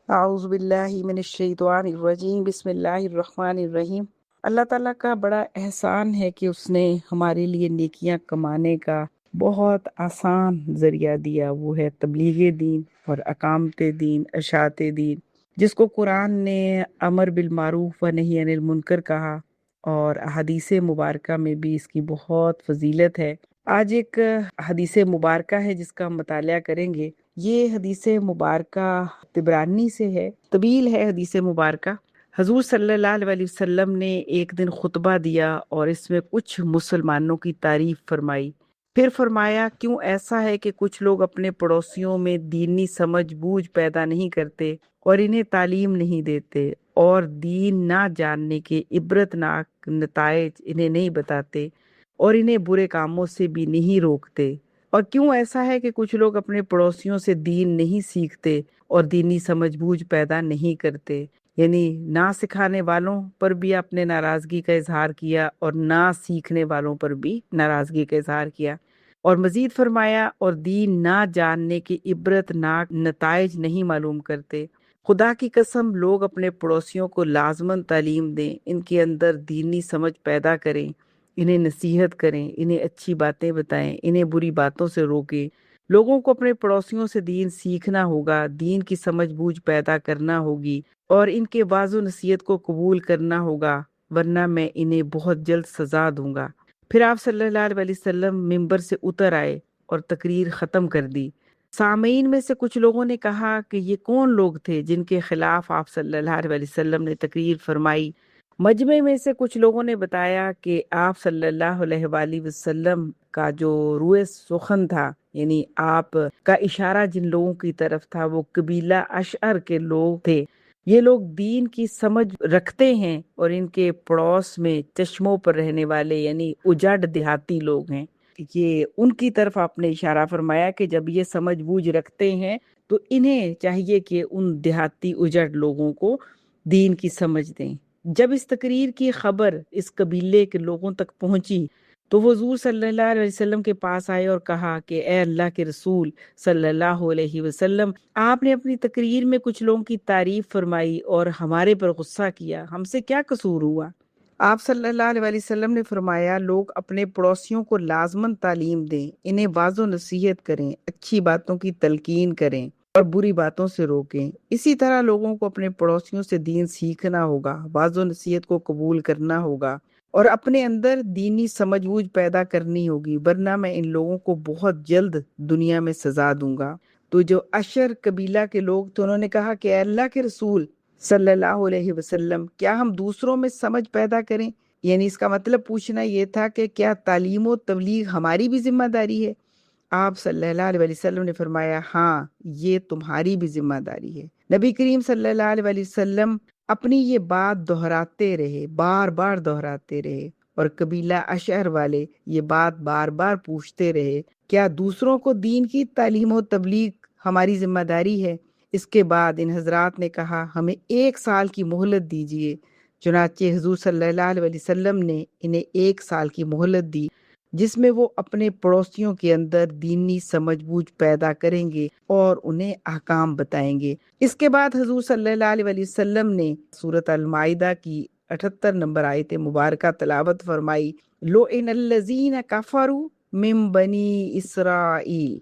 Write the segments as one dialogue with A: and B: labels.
A: اعوذ باللہ من الشیطان الرجیم، بسم اللہ الرحمن الرحیم۔ اللہ تعالیٰ کا بڑا احسان ہے کہ اس نے ہمارے لیے نیکیاں کمانے کا بہت آسان ذریعہ دیا، وہ ہے تبلیغ دین اور اقامت دین، اشاعت دین، جس کو قرآن نے امر بالمعروف و نہی عن المنکر کہا، اور حدیث مبارکہ میں بھی اس کی بہت فضیلت ہے۔ آج ایک حدیث مبارکہ ہے جس کا ہم مطالعہ کریں گے۔ یہ حدیث مبارکہ طبرانی سے ہے، طویل ہے حدیث مبارکہ۔ حضور صلی اللہ علیہ وسلم نے ایک دن خطبہ دیا اور اس میں کچھ مسلمانوں کی تعریف فرمائی۔ پھر فرمایا، کیوں ایسا ہے کہ کچھ لوگ اپنے پڑوسیوں میں دینی سمجھ بوجھ پیدا نہیں کرتے اور انہیں تعلیم نہیں دیتے، اور دین نہ جاننے کے عبرتناک نتائج انہیں نہیں بتاتے، اور انہیں برے کاموں سے بھی نہیں روکتے۔ اور کیوں ایسا ہے کہ کچھ لوگ اپنے پڑوسیوں سے دین نہیں سیکھتے اور دینی سمجھ بوجھ پیدا نہیں کرتے، یعنی نہ سکھانے والوں پر بھی اپنے ناراضگی کا اظہار کیا اور نہ سیکھنے والوں پر بھی ناراضگی کا اظہار کیا۔ اور مزید فرمایا، اور دین نہ جاننے کے عبرتناک نتائج نہیں معلوم کرتے۔ خدا کی قسم، لوگ اپنے پڑوسیوں کو لازماً تعلیم دیں، ان کے اندر دینی سمجھ پیدا کریں، انہیں نصیحت کریں، انہیں اچھی باتیں بتائیں، انہیں بری باتوں سے روکیں۔ لوگوں کو اپنے پڑوسیوں سے دین سیکھنا ہوگا، دین کی سمجھ بوجھ پیدا کرنا ہوگی، اور ان کے واعظ و نصیحت کو قبول کرنا ہوگا، ورنہ میں انہیں بہت جلد سزا دوں گا۔ پھر آپ صلی اللہ علیہ وسلم ممبر سے اتر آئے اور تقریر ختم کر دی۔ سامعین میں سے کچھ لوگوں نے کہا کہ یہ کون لوگ تھے جن کے خلاف آپ صلی اللہ علیہ وسلم نے تقریر فرمائی؟ مجمع میں سے کچھ لوگوں نے بتایا کہ آپ صلی اللہ علیہ وآلہ وسلم کا جو روئے سخن تھا، یعنی آپ کا اشارہ جن لوگوں کی طرف تھا، وہ قبیلہ اشعر کے لوگ تھے۔ یہ لوگ دین کی سمجھ رکھتے ہیں اور ان کے پڑوس میں چشموں پر رہنے والے یعنی اجڑ دیہاتی لوگ ہیں۔ یہ ان کی طرف آپ نے اشارہ فرمایا کہ جب یہ سمجھ بوجھ رکھتے ہیں تو انہیں چاہیے کہ ان دیہاتی اجڑ لوگوں کو دین کی سمجھ دیں۔ جب اس تقریر کی خبر اس قبیلے کے لوگوں تک پہنچی تو وہ حضور صلی اللہ علیہ وسلم کے پاس آئے اور کہا کہ اے اللہ کے رسول صلی اللہ علیہ وسلم، آپ نے اپنی تقریر میں کچھ لوگوں کی تعریف فرمائی اور ہمارے پر غصہ کیا، ہم سے کیا قصور ہوا؟ آپ صلی اللہ علیہ وسلم نے فرمایا، لوگ اپنے پڑوسیوں کو لازماً تعلیم دیں، انہیں واعظ و نصیحت کریں، اچھی باتوں کی تلقین کریں اور بری باتوں سے روکیں۔ اسی طرح لوگوں کو اپنے پڑوسیوں سے دین سیکھنا ہوگا، واعظ و نصیحت کو قبول کرنا ہوگا، اور اپنے اندر دینی سمجھ بوجھ پیدا کرنی ہوگی، ورنہ میں ان لوگوں کو بہت جلد دنیا میں سزا دوں گا۔ تو جو اشر قبیلہ کے لوگ تھے، انہوں نے کہا کہ اے اللہ کے رسول صلی اللہ علیہ وسلم، کیا ہم دوسروں میں سمجھ پیدا کریں؟ یعنی اس کا مطلب پوچھنا یہ تھا کہ کیا تعلیم و تبلیغ ہماری بھی ذمہ داری ہے؟ آپ صلی اللہ علیہ وسلم نے فرمایا، ہاں، یہ تمہاری بھی ذمہ داری ہے۔ نبی کریم صلی اللہ علیہ وسلم اپنی یہ بات دہراتے رہے، بار بار دہراتے رہے، اور قبیلہ اشعر والے یہ بات بار بار پوچھتے رہے، کیا دوسروں کو دین کی تعلیم و تبلیغ ہماری ذمہ داری ہے؟ اس کے بعد ان حضرات نے کہا، ہمیں 1 سال کی مہلت دیجیے۔ چنانچہ حضور صلی اللہ علیہ وسلم نے انہیں 1 سال کی مہلت دی، جس میں وہ اپنے پڑوسیوں کے اندر دینی سمجھ بوجھ پیدا کریں گے اور انہیں احکام بتائیں گے۔ اس کے بعد حضور صلی اللہ علیہ وسلم نے سورۃ المائدہ کی 78 نمبر آیت مبارکہ تلاوت فرمائی، لُعِنَ الَّذِينَ كَفَرُوا مِن بَنِي اسرائیل۔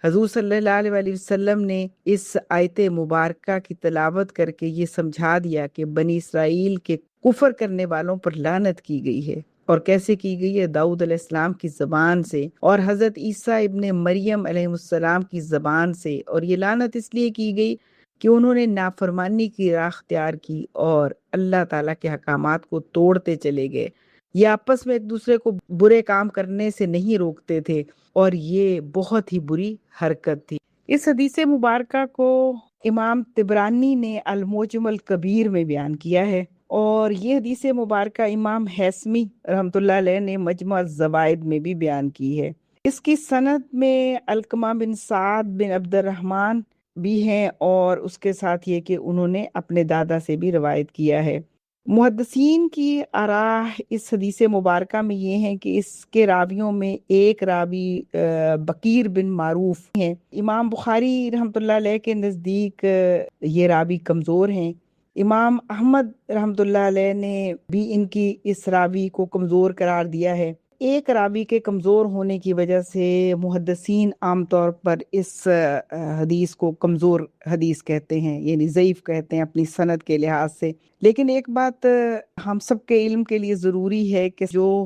A: حضور صلی اللہ علیہ وسلم نے اس آیت مبارکہ کی تلاوت کر کے یہ سمجھا دیا کہ بنی اسرائیل کے کفر کرنے والوں پر لعنت کی گئی ہے، اور کیسے کی گئی ہے؟ داؤد علیہ السلام کی زبان سے اور حضرت عیسیٰ ابن مریم علیہ السلام کی زبان سے، اور یہ لعنت اس لیے کی گئی کہ انہوں نے نافرمانی کی راہ اختیار کی اور اللہ تعالیٰ کے احکامات کو توڑتے چلے گئے۔ یہ آپس میں ایک دوسرے کو برے کام کرنے سے نہیں روکتے تھے، اور یہ بہت ہی بری حرکت تھی۔ اس حدیث مبارکہ کو امام طبرانی نے المعجم الکبیر میں بیان کیا ہے، اور یہ حدیث مبارکہ امام حیثمی رحمۃ اللہ علیہ نے مجمع الزوائد میں بھی بیان کی ہے۔ اس کی سند میں علقمہ بن سعد بن عبد الرحمن بھی ہیں، اور اس کے ساتھ یہ کہ انہوں نے اپنے دادا سے بھی روایت کیا ہے۔ محدثین کی آراء اس حدیث مبارکہ میں یہ ہیں کہ اس کے راویوں میں ایک راوی بکیر بن معروف ہیں۔ امام بخاری رحمۃ اللہ علیہ کے نزدیک یہ راوی کمزور ہیں۔ امام احمد رحمۃ اللہ علیہ نے بھی ان کی اس راوی کو کمزور قرار دیا ہے۔ ایک راوی کے کمزور ہونے کی وجہ سے محدثین عام طور پر اس حدیث کو کمزور حدیث کہتے ہیں، یعنی ضعیف کہتے ہیں اپنی سند کے لحاظ سے۔ لیکن ایک بات ہم سب کے علم کے لیے ضروری ہے کہ جو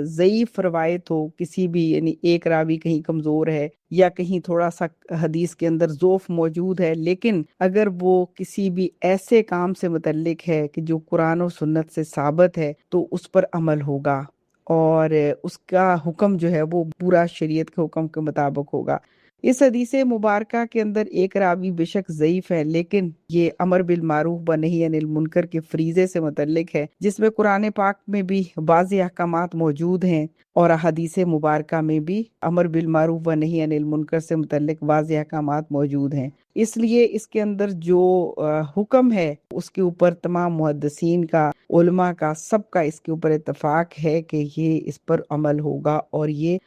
A: ضعیف روایت ہو کسی بھی، یعنی ایک راوی کہیں کمزور ہے یا کہیں تھوڑا سا حدیث کے اندر ضعف موجود ہے، لیکن اگر وہ کسی بھی ایسے کام سے متعلق ہے کہ جو قرآن و سنت سے ثابت ہے تو اس پر عمل ہوگا، اور اس کا حکم جو ہے وہ پورا شریعت کے حکم کے مطابق ہوگا۔ اس حدیث مبارکہ کے اندر ایک راوی بے شک ضعیف ہے، لیکن یہ امر بالمعروف و نہی عن المنکر کے فریضے سے متعلق ہے، جس میں قرآن پاک میں بھی بعض احکامات موجود ہیں اور حدیث مبارکہ میں بھی امر بالمعروف و نہی عن المنکر سے متعلق واضح احکامات موجود ہیں۔ اس لیے اس کے اندر جو حکم ہے اس کے اوپر تمام محدثین کا، علماء کا، سب کا اس کے اوپر اتفاق ہے کہ یہ اس پر عمل ہوگا، اور یہ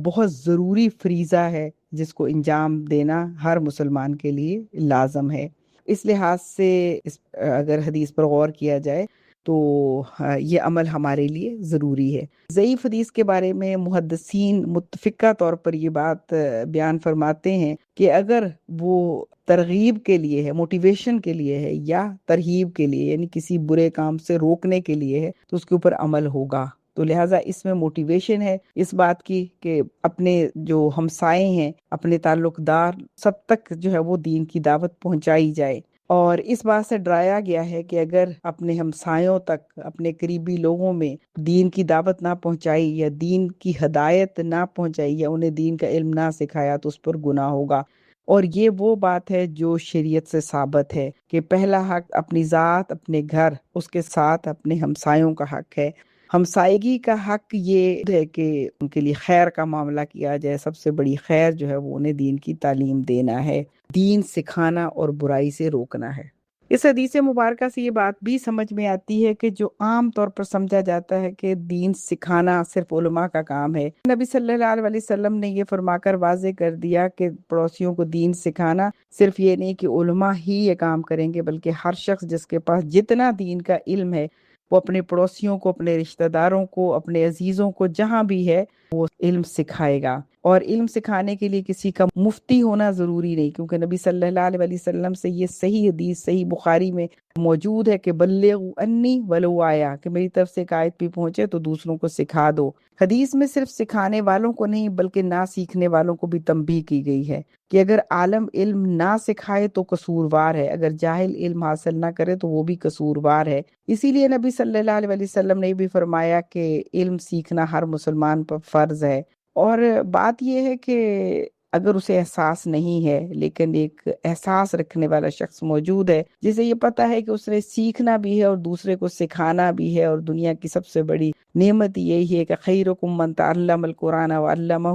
A: بہت ضروری فریضہ ہے جس کو انجام دینا ہر مسلمان کے لیے لازم ہے۔ اس لحاظ سے اگر حدیث پر غور کیا جائے تو یہ عمل ہمارے لیے ضروری ہے۔ ضعیف حدیث کے بارے میں محدثین متفقہ طور پر یہ بات بیان فرماتے ہیں کہ اگر وہ ترغیب کے لیے ہے، موٹیویشن کے لیے ہے، یا ترہیب کے لیے یعنی کسی برے کام سے روکنے کے لیے ہے تو اس کے اوپر عمل ہوگا۔ تو لہٰذا اس میں موٹیویشن ہے اس بات کی کہ اپنے جو ہمسائے ہیں، اپنے تعلق دار، سب تک جو ہے وہ دین کی دعوت پہنچائی جائے، اور اس بات سے ڈرایا گیا ہے کہ اگر اپنے ہمسایوں تک، اپنے قریبی لوگوں میں دین کی دعوت نہ پہنچائی یا دین کی ہدایت نہ پہنچائی یا انہیں دین کا علم نہ سکھایا تو اس پر گناہ ہوگا۔ اور یہ وہ بات ہے جو شریعت سے ثابت ہے کہ پہلا حق اپنی ذات، اپنے گھر، اس کے ساتھ اپنے ہمسایوں کا حق ہے۔ ہمسائیگی کا حق یہ ہے کہ ان کے لیے خیر کا معاملہ کیا جائے۔ سب سے بڑی خیر جو ہے وہ انہیں دین کی تعلیم دینا ہے، دین سکھانا اور برائی سے روکنا ہے۔ اس حدیث مبارکہ سے یہ بات بھی سمجھ میں آتی ہے کہ جو عام طور پر سمجھا جاتا ہے کہ دین سکھانا صرف علماء کا کام ہے، نبی صلی اللہ علیہ وسلم نے یہ فرما کر واضح کر دیا کہ پڑوسیوں کو دین سکھانا صرف یہ نہیں کہ علماء ہی یہ کام کریں گے، بلکہ ہر شخص جس کے پاس جتنا دین کا علم ہے وہ اپنے پڑوسیوں کو، اپنے رشتہ داروں کو، اپنے عزیزوں کو جہاں بھی ہے وہ علم سکھائے گا۔ اور علم سکھانے کے لیے کسی کا مفتی ہونا ضروری نہیں، کیونکہ نبی صلی اللہ علیہ وسلم سے یہ صحیح حدیث صحیح بخاری میں موجود ہے کہ بلغوا انی ولو آیا، کہ میری طرف سے ایک آیت بھی پہنچے تو دوسروں کو سکھا دو۔ حدیث میں صرف سکھانے والوں کو نہیں بلکہ نہ سیکھنے والوں کو بھی تنبیہ کی گئی ہے کہ اگر عالم علم نہ سکھائے تو قصوروار ہے، اگر جاہل علم حاصل نہ کرے تو وہ بھی قصوروار ہے۔ اسی لیے نبی صلی اللہ علیہ وسلم نے بھی فرمایا کہ علم سیکھنا ہر مسلمان پر فرض ہے۔ اور بات یہ ہے کہ اگر اسے احساس نہیں ہے لیکن ایک احساس رکھنے والا شخص موجود ہے جسے یہ پتا ہے کہ اس نے سیکھنا بھی ہے اور دوسرے کو سکھانا بھی ہے، اور دنیا کی سب سے بڑی نعمت یہی ہے کہ خیرکم من تعلم القرآن وعلمہ،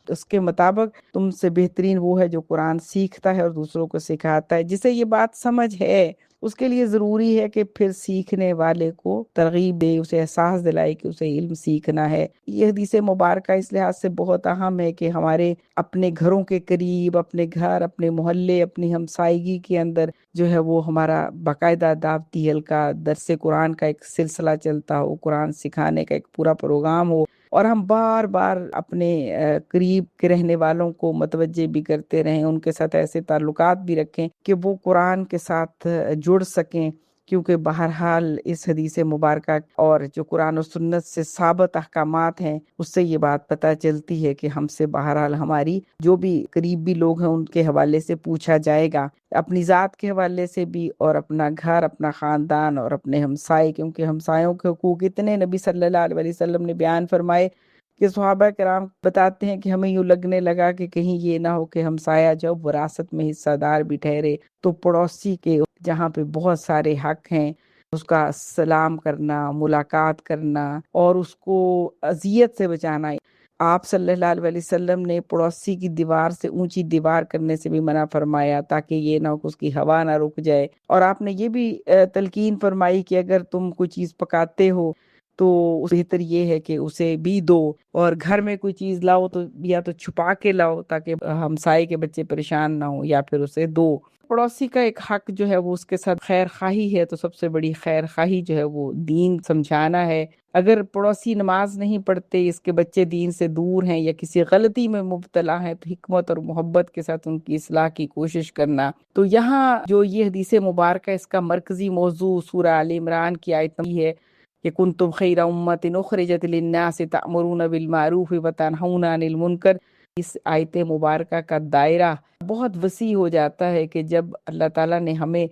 A: اس کے مطابق تم سے بہترین وہ ہے جو قرآن سیکھتا ہے اور دوسروں کو سکھاتا ہے۔ جسے یہ بات سمجھ ہے اس کے لیے ضروری ہے کہ پھر سیکھنے والے کو ترغیب دے، اسے احساس دلائے کہ اسے علم سیکھنا ہے۔ یہ حدیث مبارکہ اس لحاظ سے بہت اہم ہے کہ ہمارے اپنے گھروں کے قریب، اپنے گھر، اپنے محلے، اپنی ہمسائیگی کے اندر جو ہے وہ ہمارا باقاعدہ دعوتی حلقہ، درس قرآن کا ایک سلسلہ چلتا ہو، قرآن سکھانے کا ایک پورا پروگرام ہو، اور ہم بار بار اپنے قریب کے رہنے والوں کو متوجہ بھی کرتے رہیں، ان کے ساتھ ایسے تعلقات بھی رکھیں کہ وہ قرآن کے ساتھ جڑ سکیں، کیونکہ بہرحال اس حدیث مبارکہ اور جو قرآن و سنت سے ثابت احکامات ہیں اس سے یہ بات پتہ چلتی ہے کہ ہم سے بہرحال ہماری جو بھی قریبی لوگ ہیں ان کے حوالے سے پوچھا جائے گا، اپنی ذات کے حوالے سے بھی، اور اپنا گھر، اپنا خاندان اور اپنے ہمسائے، کیونکہ ہمسایوں کے حقوق اتنے نبی صلی اللہ علیہ وسلم نے بیان فرمائے کہ صحابہ کرام بتاتے ہیں کہ ہمیں یوں لگنے لگا کہ کہیں یہ نہ ہو کہ ہمسایہ جو وراثت میں حصہ دار بھی ٹھہرے، تو پڑوسی کے جہاں پہ بہت سارے حق ہیں، اس کا سلام کرنا، ملاقات کرنا اور اس کو اذیت سے بچانا، آپ صلی اللہ علیہ وسلم نے پڑوسی کی دیوار سے اونچی دیوار کرنے سے بھی منع فرمایا تاکہ یہ نہ ہو کہ اس کی ہوا نہ رک جائے، اور آپ نے یہ بھی تلقین فرمائی کہ اگر تم کوئی چیز پکاتے ہو تو بہتر یہ ہے کہ اسے بھی دو، اور گھر میں کوئی چیز لاؤ تو یا تو چھپا کے لاؤ تاکہ ہمسائے کے بچے پریشان نہ ہو، یا پھر اسے دو۔ پڑوسی کا ایک حق جو ہے وہ اس کے ساتھ خیر خواہی ہے، تو سب سے بڑی خیر خواہی جو ہے وہ دین سمجھانا ہے۔ اگر پڑوسی نماز نہیں پڑھتے، اس کے بچے دین سے دور ہیں یا کسی غلطی میں مبتلا ہیں، تو حکمت اور محبت کے ساتھ ان کی اصلاح کی کوشش کرنا۔ تو یہاں جو یہ حدیث مبارکہ اس کا مرکزی موضوع سورہ آل عمران کی آیت ہے کہ کنتم خیر امت اخرجت للناس تأمرون بالمعروف وتنہون عن المنکر، اس آیت مبارکہ کا دائرہ بہت وسیع ہو جاتا ہے کہ جب اللہ تعالیٰ نے ہمیں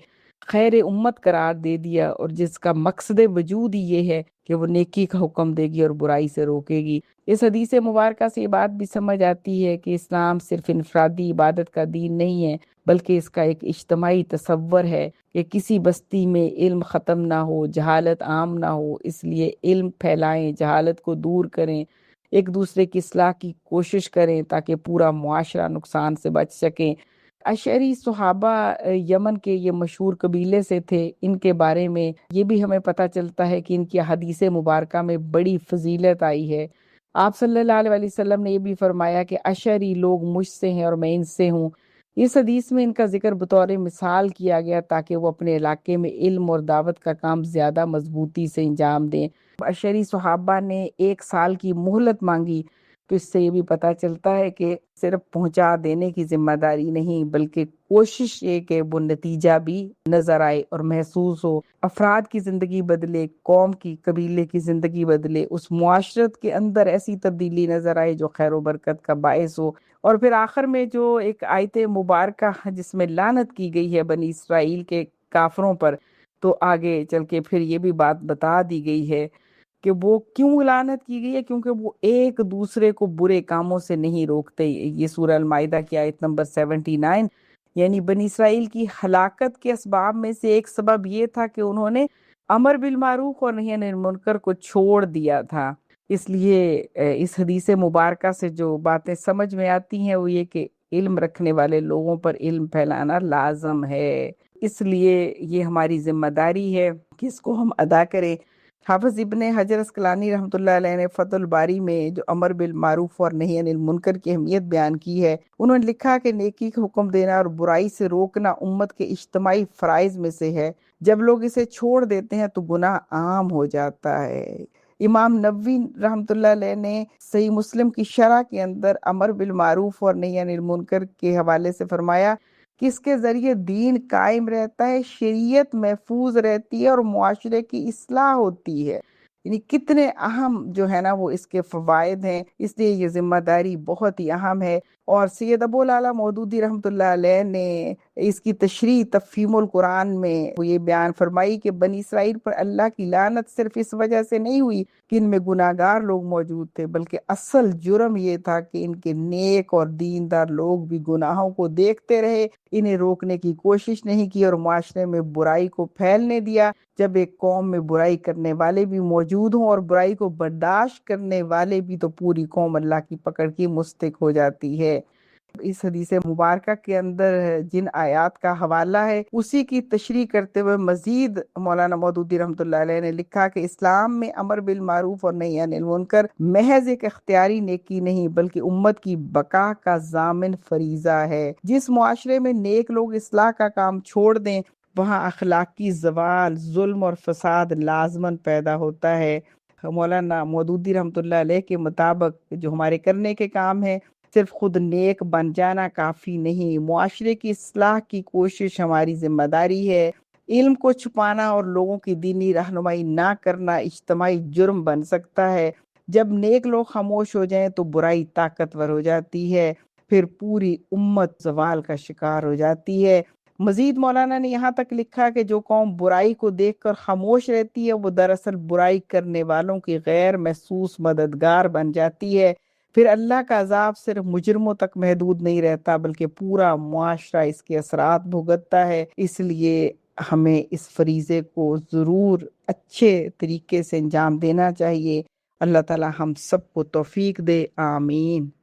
A: خیر امت قرار دے دیا، اور جس کا مقصد وجود ہی یہ ہے کہ وہ نیکی کا حکم دے گی اور برائی سے روکے گی۔ اس حدیث مبارکہ سے یہ بات بھی سمجھ آتی ہے کہ اسلام صرف انفرادی عبادت کا دین نہیں ہے، بلکہ اس کا ایک اجتماعی تصور ہے کہ کسی بستی میں علم ختم نہ ہو، جہالت عام نہ ہو، اس لیے علم پھیلائیں، جہالت کو دور کریں، ایک دوسرے کی اصلاح کی کوشش کریں تاکہ پورا معاشرہ نقصان سے بچ سکیں۔ اشعری صحابہ یمن کے یہ مشہور قبیلے سے تھے، ان کے بارے میں یہ بھی ہمیں پتہ چلتا ہے کہ ان کی حدیث مبارکہ میں بڑی فضیلت آئی ہے۔ آپ صلی اللہ علیہ وسلم نے یہ بھی فرمایا کہ اشعری لوگ مجھ سے ہیں اور میں ان سے ہوں۔ اس حدیث میں ان کا ذکر بطور مثال کیا گیا تاکہ وہ اپنے علاقے میں علم اور دعوت کا کام زیادہ مضبوطی سے انجام دیں۔ اشعری صحابہ نے 1 سال کی مہلت مانگی، تو اس سے یہ بھی پتہ چلتا ہے کہ صرف پہنچا دینے کی ذمہ داری نہیں، بلکہ کوشش یہ کہ وہ نتیجہ بھی نظر آئے اور محسوس ہو، افراد کی زندگی بدلے، قوم کی، قبیلے کی زندگی بدلے، اس معاشرت کے اندر ایسی تبدیلی نظر آئے جو خیر و برکت کا باعث ہو۔ اور پھر آخر میں جو ایک آیت مبارکہ جس میں لعنت کی گئی ہے بنی اسرائیل کے کافروں پر، تو آگے چل کے پھر یہ بھی بات بتا دی گئی ہے کہ وہ کیوں لعنت کی گئی ہے، کیونکہ وہ ایک دوسرے کو برے کاموں سے نہیں روکتے۔ یہ سورہ المائدہ کی آیت نمبر 79، یعنی بنی اسرائیل کی ہلاکت کے اسباب میں سے ایک سبب یہ تھا کہ انہوں نے امر بالمعروف اور نہی عن المنکر کو چھوڑ دیا تھا۔ اس لیے اس حدیث مبارکہ سے جو باتیں سمجھ میں آتی ہیں وہ یہ کہ علم رکھنے والے لوگوں پر علم پھیلانا لازم ہے، اس لیے یہ ہماری ذمہ داری ہے کہ اس کو ہم ادا کریں۔ حافظ ابن حجر اسقلانی رحمۃ اللہ علیہ نے فتح الباری میں جو امر بالمعروف اور نہی عن المنکر کی اہمیت بیان کی ہے، انہوں نے لکھا کہ نیکی کا حکم دینا اور برائی سے روکنا امت کے اجتماعی فرائض میں سے ہے، جب لوگ اسے چھوڑ دیتے ہیں تو گناہ عام ہو جاتا ہے۔ امام نووی رحمۃ اللہ علیہ نے صحیح مسلم کی شرح کے اندر امر بالمعروف اور نہی عن المنکر کے حوالے سے فرمایا کہ اس کے ذریعے دین قائم رہتا ہے، شریعت محفوظ رہتی ہے اور معاشرے کی اصلاح ہوتی ہے۔ یعنی کتنے اہم جو ہے نا وہ اس کے فوائد ہیں، اس لیے یہ ذمہ داری بہت ہی اہم ہے۔ اور سید ابو العلا مودودی رحمۃ اللہ علیہ نے اس کی تشریح تفہیم القرآن میں وہ یہ بیان فرمائی کہ بنی اسرائیل پر اللہ کی لعنت صرف اس وجہ سے نہیں ہوئی کہ ان میں گناہ گار لوگ موجود تھے، بلکہ اصل جرم یہ تھا کہ ان کے نیک اور دیندار لوگ بھی گناہوں کو دیکھتے رہے، انہیں روکنے کی کوشش نہیں کی اور معاشرے میں برائی کو پھیلنے دیا۔ جب ایک قوم میں برائی کرنے والے بھی موجود ہوں اور برائی کو برداشت کرنے والے بھی، تو پوری قوم اللہ کی پکڑ کی مستحق ہو جاتی ہے۔ اس حدیث مبارکہ کے اندر جن آیات کا حوالہ ہے اسی کی تشریح کرتے ہوئے مزید مولانا مودودی رحمۃ اللہ علیہ نے لکھا کہ اسلام میں امر بالمعروف اور نہی عن المنکر محض ایک اختیاری نیکی نہیں بلکہ امت کی بقا کا ضامن فریضہ ہے۔ جس معاشرے میں نیک لوگ اصلاح کا کام چھوڑ دیں وہاں اخلاقی زوال، ظلم اور فساد لازماً پیدا ہوتا ہے۔ مولانا مودودی رحمۃ اللہ علیہ کے مطابق جو ہمارے کرنے کے کام ہیں، صرف خود نیک بن جانا کافی نہیں، معاشرے کی اصلاح کی کوشش ہماری ذمہ داری ہے۔ علم کو چھپانا اور لوگوں کی دینی رہنمائی نہ کرنا اجتماعی جرم بن سکتا ہے۔ جب نیک لوگ خاموش ہو جائیں تو برائی طاقتور ہو جاتی ہے، پھر پوری امت زوال کا شکار ہو جاتی ہے۔ مزید مولانا نے یہاں تک لکھا کہ جو قوم برائی کو دیکھ کر خاموش رہتی ہے وہ دراصل برائی کرنے والوں کی غیر محسوس مددگار بن جاتی ہے۔ پھر اللہ کا عذاب صرف مجرموں تک محدود نہیں رہتا بلکہ پورا معاشرہ اس کے اثرات بھگتتا ہے۔ اس لیے ہمیں اس فریضے کو ضرور اچھے طریقے سے انجام دینا چاہیے۔ اللہ تعالی ہم سب کو توفیق دے، آمین۔